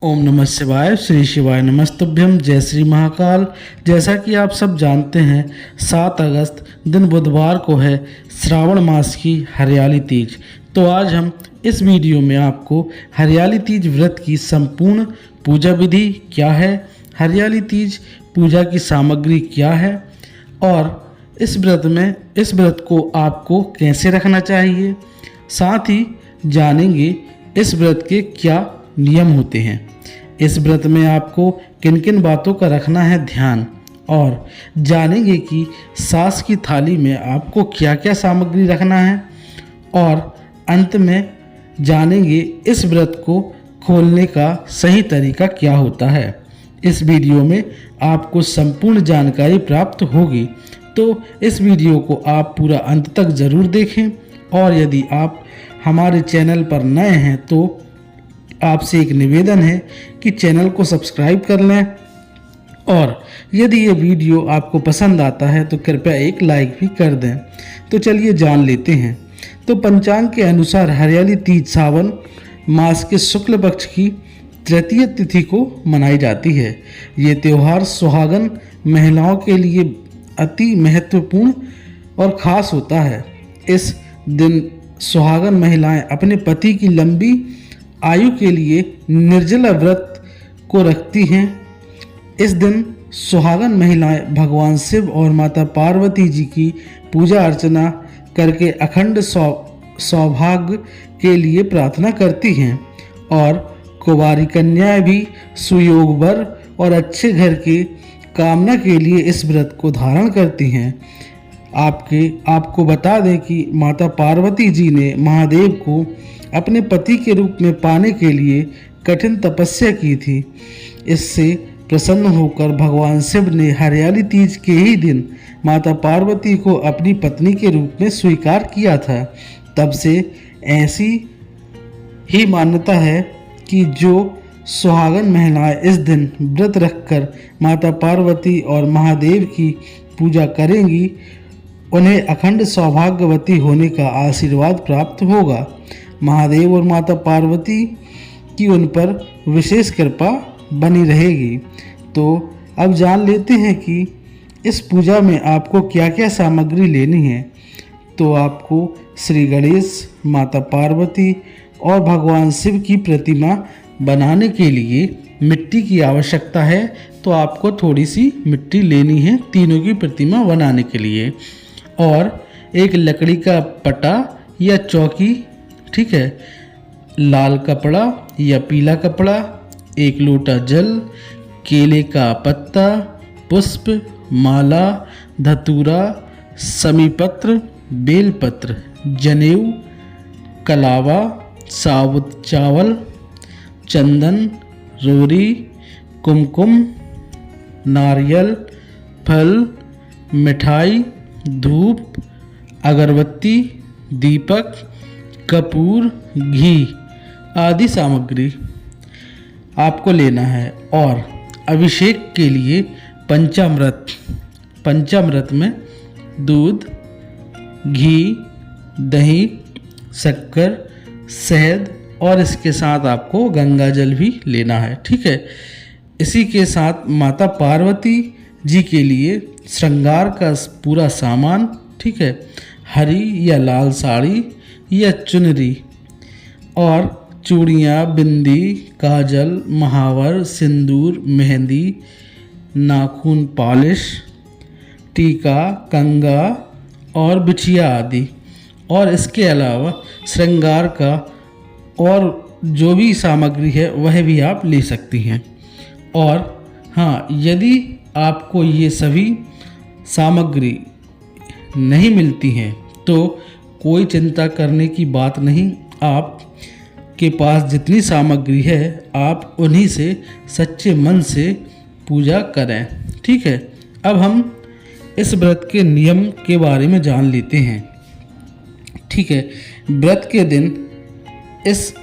ओम नमः शिवाय। श्री शिवाय नमस्तुभ्यम। जय श्री महाकाल। जैसा कि आप सब जानते हैं 7 अगस्त दिन बुधवार को है श्रावण मास की हरियाली तीज। तो आज हम इस वीडियो में आपको हरियाली तीज व्रत की संपूर्ण पूजा विधि क्या है, हरियाली तीज पूजा की सामग्री क्या है और इस व्रत को आपको कैसे रखना चाहिए, साथ ही जानेंगे इस व्रत के क्या नियम होते हैं। इस व्रत में आपको किन किन बातों का रखना है ध्यान, और जानेंगे कि सास की थाली में आपको क्या क्या सामग्री रखना है, और अंत में जानेंगे इस व्रत को खोलने का सही तरीका क्या होता है। इस वीडियो में आपको संपूर्ण जानकारी प्राप्त होगी, तो इस वीडियो को आप पूरा अंत तक ज़रूर देखें। और यदि आप हमारे चैनल पर नए हैं तो आपसे एक निवेदन है कि चैनल को सब्सक्राइब कर लें, और यदि ये वीडियो आपको पसंद आता है तो कृपया एक लाइक भी कर दें। तो चलिए जान लेते हैं। तो पंचांग के अनुसार हरियाली तीज सावन मास के शुक्ल पक्ष की तृतीय तिथि को मनाई जाती है। ये त्यौहार सुहागन महिलाओं के लिए अति महत्वपूर्ण और ख़ास होता है। इस दिन सुहागन महिलाएं अपने पति की लंबी आयु के लिए निर्जला व्रत को रखती हैं। इस दिन सुहागन महिलाएं भगवान शिव और माता पार्वती जी की पूजा अर्चना करके अखंड सौभाग्य के लिए प्रार्थना करती हैं, और कुंवारी कन्याएं भी सुयोग वर और अच्छे घर की कामना के लिए इस व्रत को धारण करती हैं। आपको बता दें कि माता पार्वती जी ने महादेव को अपने पति के रूप में पाने के लिए कठिन तपस्या की थी। इससे प्रसन्न होकर भगवान शिव ने हरियाली तीज के ही दिन माता पार्वती को अपनी पत्नी के रूप में स्वीकार किया था। तब से ऐसी ही मान्यता है कि जो सुहागन महिलाएं इस दिन व्रत रखकर माता पार्वती और महादेव की पूजा करेंगी, उन्हें अखंड सौभाग्यवती होने का आशीर्वाद प्राप्त होगा। महादेव और माता पार्वती की उन पर विशेष कृपा बनी रहेगी। तो अब जान लेते हैं कि इस पूजा में आपको क्या क्या सामग्री लेनी है। तो आपको श्री गणेश, माता पार्वती और भगवान शिव की प्रतिमा बनाने के लिए मिट्टी की आवश्यकता है। तो आपको थोड़ी सी मिट्टी लेनी है तीनों की प्रतिमा बनाने के लिए, और एक लकड़ी का पटा या चौकी, ठीक है, लाल कपड़ा या पीला कपड़ा, एक लोटा जल, केले का पत्ता, पुष्प, माला, धतूरा, समीपत्र, बेलपत्र, जनेऊ, कलावा, साबुत चावल, चंदन, रोरी, कुमकुम, नारियल, फल, मिठाई, धूप, अगरबत्ती, दीपक, कपूर, घी आदि सामग्री आपको लेना है। और अभिषेक के लिए पंचामृत में दूध, घी, दही, शक्कर, शहद, और इसके साथ आपको गंगा जल भी लेना है, ठीक है। इसी के साथ माता पार्वती जी के लिए श्रृंगार का पूरा सामान, ठीक है, हरी या लाल साड़ी या चुनरी, और चूड़ियाँ, बिंदी, काजल, महावर, सिंदूर, मेहंदी, नाखून पॉलिश, टीका, कंगा और बिछिया आदि। और इसके अलावा श्रृंगार का और जो भी सामग्री है वह भी आप ले सकती हैं। और हाँ, यदि आपको ये सभी सामग्री नहीं मिलती हैं तो कोई चिंता करने की बात नहीं। आप के पास जितनी सामग्री है आप उन्हीं से सच्चे मन से पूजा करें, ठीक है। अब हम इस व्रत के नियम के बारे में जान लेते हैं, ठीक है। व्रत के दिन इस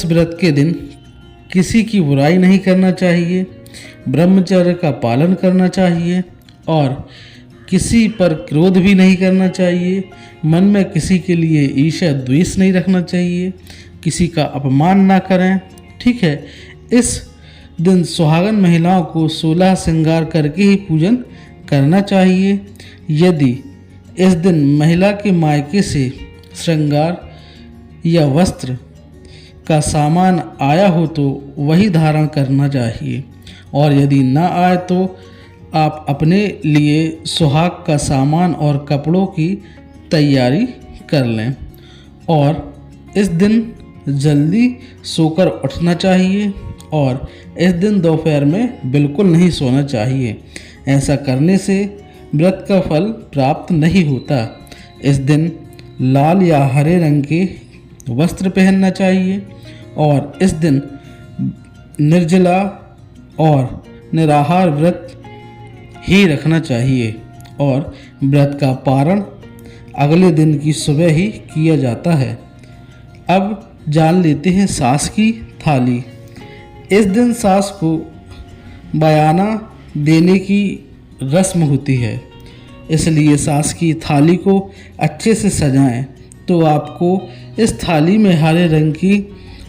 व्रत के दिन किसी की बुराई नहीं करना चाहिए, ब्रह्मचर्य का पालन करना चाहिए, और किसी पर क्रोध भी नहीं करना चाहिए। मन में किसी के लिए ईर्ष्या द्वेष नहीं रखना चाहिए, किसी का अपमान ना करें, ठीक है। इस दिन सुहागन महिलाओं को 16 श्रृंगार करके ही पूजन करना चाहिए। यदि इस दिन महिला के मायके से श्रृंगार या वस्त्र का सामान आया हो तो वही धारण करना चाहिए, और यदि न आए तो आप अपने लिए सुहाग का सामान और कपड़ों की तैयारी कर लें। और इस दिन जल्दी सोकर उठना चाहिए, और इस दिन दोपहर में बिल्कुल नहीं सोना चाहिए। ऐसा करने से व्रत का फल प्राप्त नहीं होता। इस दिन लाल या हरे रंग के वस्त्र पहनना चाहिए, और इस दिन निर्जला और निराहार व्रत ही रखना चाहिए, और व्रत का पारण अगले दिन की सुबह ही किया जाता है। अब जान लेते हैं सास की थाली। इस दिन सास को बयाना देने की रस्म होती है, इसलिए सास की थाली को अच्छे से सजाएं। तो आपको इस थाली में हरे रंग की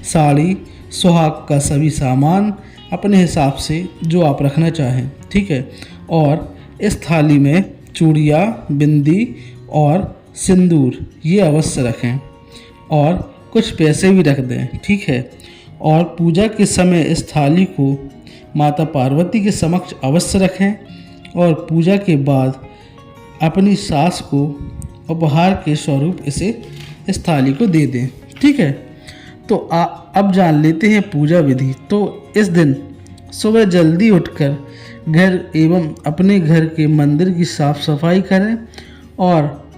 साड़ी, सुहाग का सभी सामान अपने हिसाब से जो आप रखना चाहें, ठीक है। और इस थाली में चूड़ियाँ, बिंदी और सिंदूर ये अवश्य रखें, और कुछ पैसे भी रख दें, ठीक है। और पूजा के समय इस थाली को माता पार्वती के समक्ष अवश्य रखें, और पूजा के बाद अपनी सास को उपहार के स्वरूप इस थाली को दे दें, ठीक है। तो अब जान लेते हैं पूजा विधि। तो इस दिन सुबह जल्दी उठकर घर एवं अपने घर के मंदिर की साफ सफाई करें, और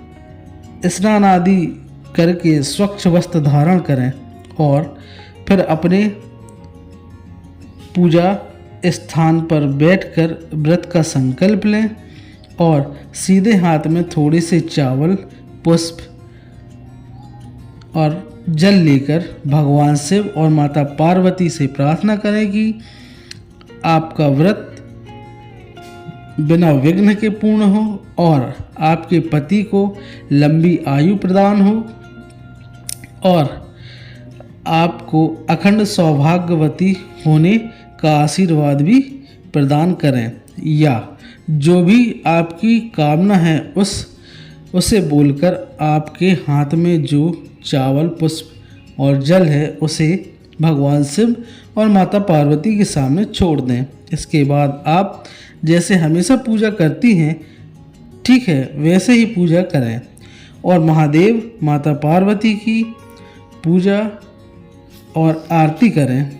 स्नान आदि करके स्वच्छ वस्त्र धारण करें, और फिर अपने पूजा स्थान पर बैठकर व्रत का संकल्प लें, और सीधे हाथ में थोड़े से चावल, पुष्प और जल लेकर भगवान शिव और माता पार्वती से प्रार्थना करें कि आपका व्रत बिना विघ्न के पूर्ण हो, और आपके पति को लंबी आयु प्रदान हो, और आपको अखंड सौभाग्यवती होने का आशीर्वाद भी प्रदान करें, या जो भी आपकी कामना है उसे बोलकर आपके हाथ में जो चावल, पुष्प और जल है उसे भगवान शिव और माता पार्वती के सामने छोड़ दें। इसके बाद आप जैसे हमेशा पूजा करती हैं, ठीक है, वैसे ही पूजा करें, और महादेव माता पार्वती की पूजा और आरती करें,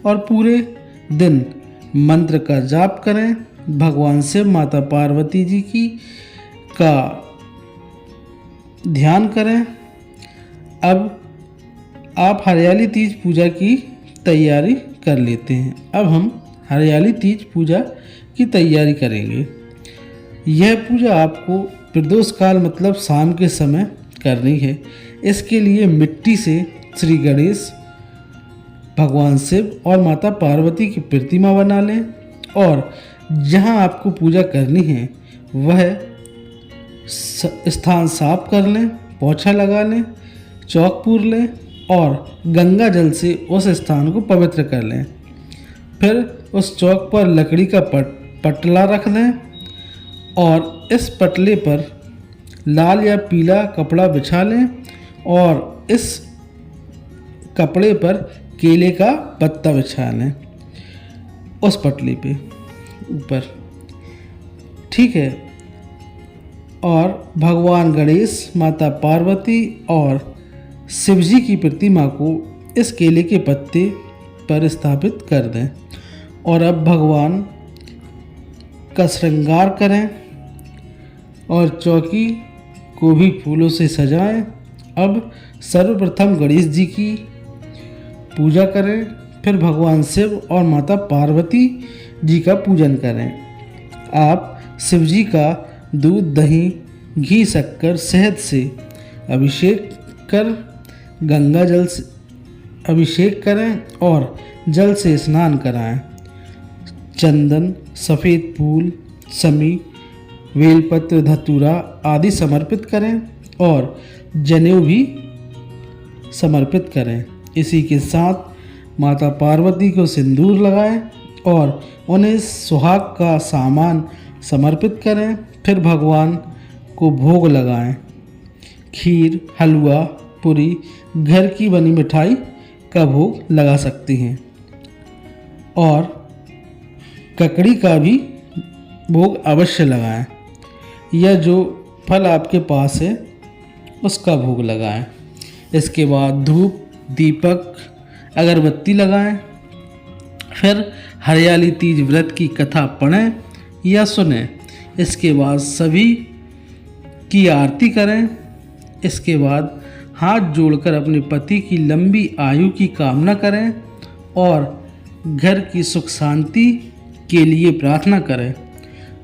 और पूरे दिन मंत्र का जाप करें। भगवान शिव माता पार्वती जी की का ध्यान करें। अब आप हरियाली तीज पूजा की तैयारी कर लेते हैं। अब हम हरियाली तीज पूजा की तैयारी करेंगे। यह पूजा आपको प्रदोष काल मतलब शाम के समय करनी है। इसके लिए मिट्टी से श्री गणेश, भगवान शिव और माता पार्वती की प्रतिमा बना लें, और जहां आपको पूजा करनी है वह स्थान साफ कर लें, पोछा लगा लें, चौक पूर लें, और गंगा जल से उस स्थान को पवित्र कर लें। फिर उस चौक पर लकड़ी का पटला रख दें, और इस पटले पर लाल या पीला कपड़ा बिछा लें, और इस कपड़े पर केले का पत्ता बिछा लें उस पटले पे ऊपर, ठीक है। और भगवान गणेश, माता पार्वती और शिवजी की प्रतिमा को इस केले के पत्ते पर स्थापित कर दें, और अब भगवान का श्रृंगार करें और चौकी को भी फूलों से सजाएं। अब सर्वप्रथम गणेश जी की पूजा करें, फिर भगवान शिव और माता पार्वती जी का पूजन करें। आप शिव जी का दूध, दही, घी, शक्कर, शहद से अभिषेक कर गंगा जल से अभिषेक करें और जल से स्नान कराएं। चंदन, सफ़ेद फूल, समी, बेलपत्र, धतूरा आदि समर्पित करें, और जनेऊ भी समर्पित करें। इसी के साथ माता पार्वती को सिंदूर लगाएं और उन्हें सुहाग का सामान समर्पित करें। फिर भगवान को भोग लगाएं। खीर, हलवा, पूरी, घर की बनी मिठाई का भोग लगा सकती हैं और ककड़ी का भी भोग अवश्य लगाएं या जो फल आपके पास है उसका भोग लगाएं। इसके बाद धूप, दीपक, अगरबत्ती लगाएं। फिर हरियाली तीज व्रत की कथा पढ़ें या सुनें। इसके बाद सभी की आरती करें। इसके बाद हाथ जोड़कर अपने पति की लंबी आयु की कामना करें और घर की सुख शांति के लिए प्रार्थना करें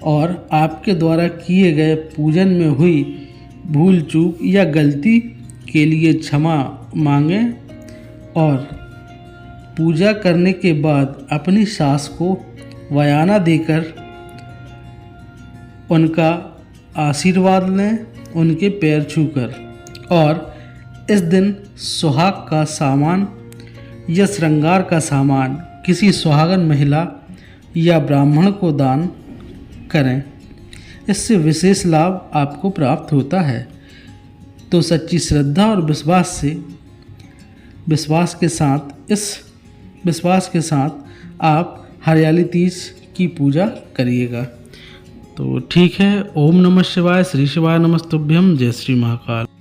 और आपके द्वारा किए गए पूजन में हुई भूल चूक या गलती के लिए क्षमा मांगें और पूजा करने के बाद अपनी सास को बयाना देकर उनका आशीर्वाद लें, उनके पैर छूकर। और इस दिन सुहाग का सामान या श्रृंगार का सामान किसी सुहागन महिला या ब्राह्मण को दान करें। इससे विशेष लाभ आपको प्राप्त होता है। तो सच्ची श्रद्धा और विश्वास के साथ आप हरियाली तीज की पूजा करिएगा। तो ठीक है। ओम नमः शिवाय। श्री शिवाय नमस्तुभ्यम। जय श्री महाकाल।